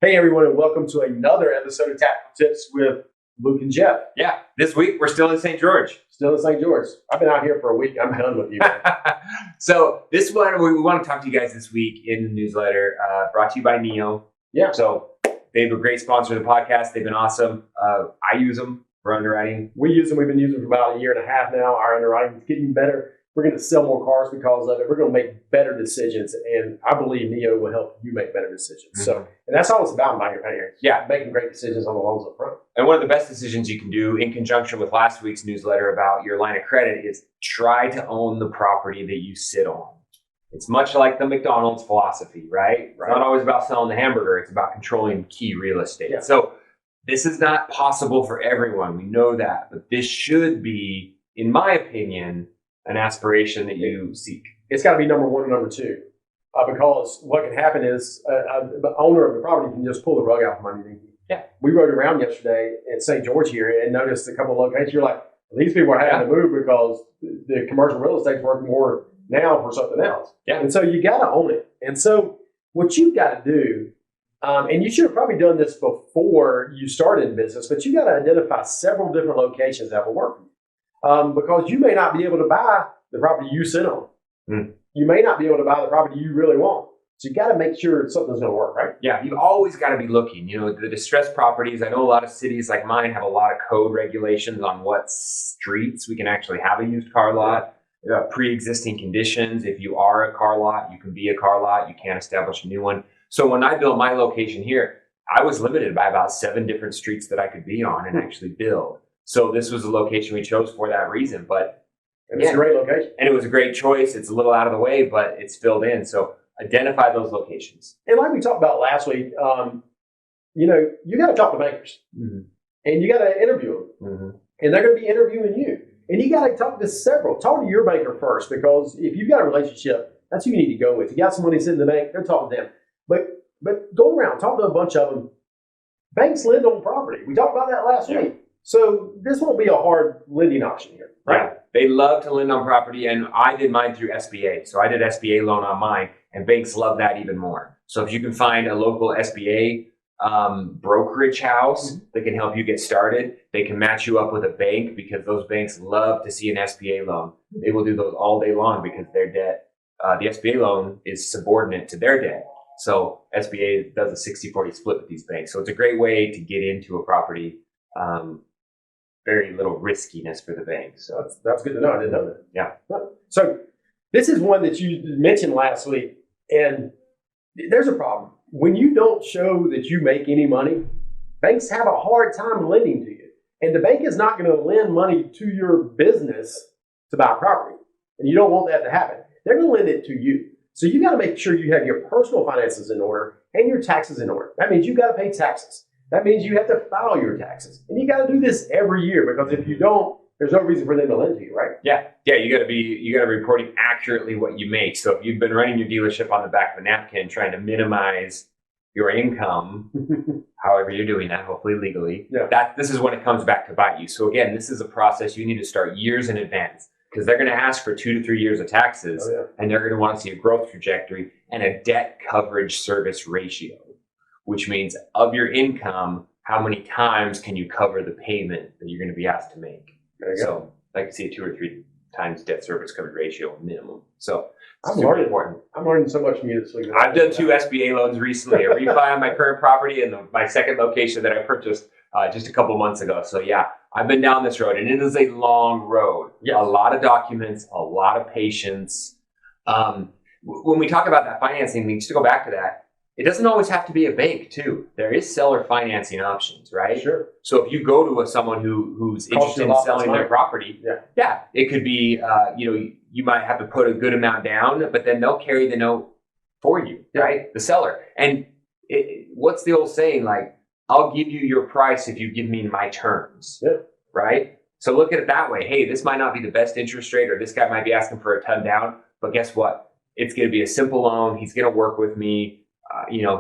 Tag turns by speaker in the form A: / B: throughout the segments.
A: Hey everyone, and welcome to another episode of Tactical Tips with Luke and Jeff.
B: Yeah, this week we're still in St. George.
A: Still in St. George. I've been out here for a week. I'm done with you.
B: So this one, we want to talk to you guys this week in the newsletter, brought to you by Neo.
A: Yeah.
B: So they've a great sponsor of the podcast. They've been awesome. I use them for underwriting.
A: We use them. We've been using them for about a year and a half now. Our underwriting is getting better. We're going to sell more cars because of it. We're going to make better decisions, and I believe Neo will help you make better decisions. Mm-hmm. So, and that's all it's about in buying your painting. Yeah, making great decisions on the loans up front.
B: And one of the best decisions you can do in conjunction with last week's newsletter about your line of credit is try to own the property that you sit on. It's much like the McDonald's philosophy, right? It's not always about selling the hamburger. It's about controlling key real estate. Yeah. So this is not possible for everyone. We know that. But this should be, in my opinion, an aspiration that you seek.
A: It's got to be number one and number two. Because what can happen is the owner of the property can just pull the rug out from underneath you.
B: Yeah.
A: We rode around yesterday at St. George here and noticed a couple of locations. You're like, these people are having to move because the commercial real estate's worth more now for something else.
B: Yeah.
A: And so you got to own it. And so what you've got to do, and you should have probably done this before you started in business, but you got to identify several different locations that will work for you. Because you may not be able to buy the property you sit on. You may not be able to buy the property you really want. So you got to make sure something's going to work, right?
B: Yeah, you've always got to be looking. You know, the distressed properties, I know a lot of cities like mine have a lot of code regulations on what streets we can actually have a used car lot. Pre-existing conditions. If you are a car lot, you can be a car lot. You can't establish a new one. So when I built my location here, I was limited by about 7 different streets that I could be on and actually build. So this was a location we chose for that reason. But
A: it's a great location.
B: And it was a great choice. It's a little out of the way, but it's filled in. So identify those locations.
A: And like we talked about last week, you know, you got to talk to bankers. And you got to interview them. And they're going to be interviewing you. And you got to talk to several. Talk to your banker first, because if you've got a relationship, that's who you need to go with. You got somebody sitting in the bank, they're talking to them. But go around, talk to a bunch of them. Banks lend on property. We talked about that last week. So this won't be a hard lending option here, right?
B: Yeah. They love to lend on property, and I did mine through SBA. So I did SBA loan on mine, and banks love that even more. So if you can find a local SBA brokerage house that can help you get started, they can match you up with a bank, because those banks love to see an SBA loan. They will do those all day long because their debt, the SBA loan is subordinate to their debt. So SBA does a 60-40 split with these banks. So it's a great way to get into a property. Very little riskiness for the bank. So
A: that's good to know. I didn't know that.
B: Yeah.
A: So this is one that you mentioned last week, and there's a problem. When you don't show that you make any money, banks have a hard time lending to you. And the bank is not going to lend money to your business to buy property. And you don't want that to happen. They're going to lend it to you. So you got to make sure you have your personal finances in order and your taxes in order. That means you got to pay taxes. That means you have to file your taxes. And you got to do this every year, because if you don't, there's no reason for them to lend to you, right?
B: Yeah. You got to be reporting accurately what you make. So if you've been running your dealership on the back of a napkin trying to minimize your income, however you're doing that, hopefully legally, this is when it comes back to bite you. So again, this is a process you need to start years in advance, because they're going to ask for 2 to 3 years of taxes, and they're going to want to see a growth trajectory and a debt coverage service ratio, which means of your income, how many times can you cover the payment that you're going to be asked to make? So I like to see a 2 or 3 times debt service coverage ratio minimum. So
A: I'm learning so much from you this week.
B: I've done 2 SBA loans recently, a refi on my current property and my second location that I purchased just a couple months ago. So yeah, I've been down this road, and it is a long road.
A: Yes.
B: A lot of documents, a lot of patience. When we talk about that financing thing, just to go back to that, it doesn't always have to be a bank too. There is seller financing options, right?
A: Sure.
B: So if you go to someone who's interested in selling their property, it could be, you might have to put a good amount down, but then they'll carry the note for you, right? The seller. And what's the old saying? Like, I'll give you your price if you give me my terms, right? So look at it that way. Hey, this might not be the best interest rate, or this guy might be asking for a ton down, but guess what? It's going to be a simple loan. He's going to work with me.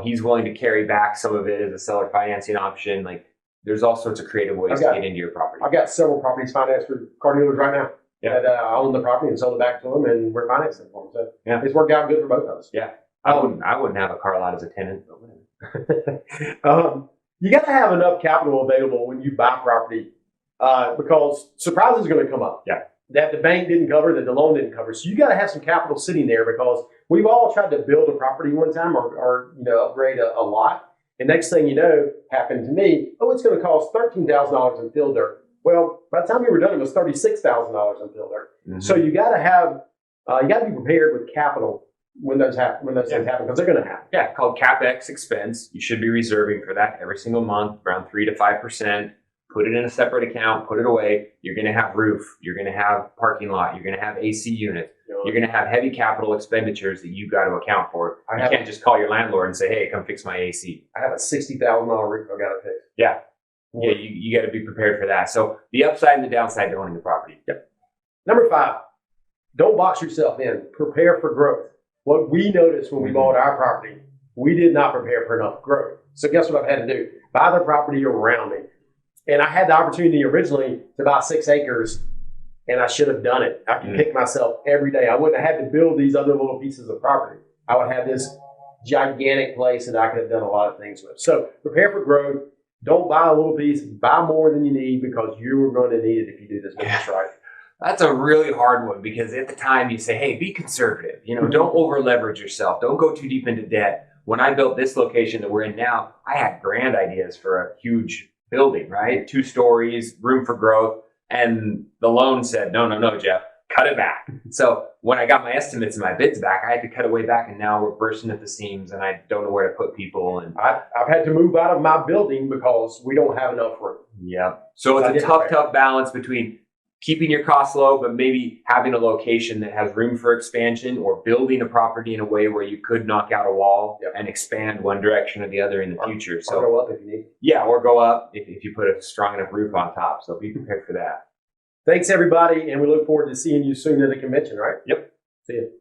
B: He's willing to carry back some of it as a seller financing option. Like, there's all sorts of creative ways to get into your property.
A: I've got several properties financed for car dealers right now. That I own the property and sold it back to them, and we're financing for them. So it's worked out good for both of us.
B: Yeah. I wouldn't have a car lot as a tenant, but whatever.
A: You got to have enough capital available when you buy property because surprises are going to come up.
B: Yeah.
A: That the bank didn't cover, that the loan didn't cover. So you got to have some capital sitting there because we've all tried to build a property one time or upgrade a lot. And next thing you know, happened to me, it's going to cost $13,000 in fill dirt. Well, by the time we were done, it was $36,000 in fill dirt. Mm-hmm. So you got to have, you got to be prepared with capital when those happen, things happen, because they're going to happen.
B: Yeah, called CapEx expense. You should be reserving for that every single month, around 3 to 5%. Put it in a separate account, put it away. You're going to have roof. You're going to have parking lot. You're going to have AC units. You're going to have heavy capital expenditures that you've got to account for. You can't just call your landlord and say, hey, come fix my AC.
A: I have a $60,000 roof I've got to fix.
B: Yeah. Yeah, you got to be prepared for that. So the upside and the downside to owning the property.
A: Yep. Number 5, don't box yourself in. Prepare for growth. What we noticed when we bought our property, we did not prepare for enough growth. So guess what I've had to do? Buy the property around me. And I had the opportunity originally to buy 6 acres, and I should have done it. I could pick myself every day. I wouldn't have had to build these other little pieces of property. I would have this gigantic place that I could have done a lot of things with. So prepare for growth. Don't buy a little piece. Buy more than you need because you are going to need it if you do this business right.
B: That's a really hard one because at the time you say, hey, be conservative. Don't over leverage yourself. Don't go too deep into debt. When I built this location that we're in now, I had grand ideas for a huge building, right? 2 stories, room for growth. And the loan said, no, Jeff, cut it back. So when I got my estimates and my bids back, I had to cut it way back, and now we're bursting at the seams and I don't know where to put people. And
A: I've had to move out of my building because we don't have enough room.
B: Yeah. So it's a tough balance between keeping your costs low, but maybe having a location that has room for expansion, or building a property in a way where you could knock out a wall and expand one direction or the other in the future. So
A: go up if you need.
B: Yeah, or go up if you put a strong enough roof on top. So be prepared for that.
A: Thanks, everybody, and we look forward to seeing you soon at the convention, right?
B: Yep.
A: See you.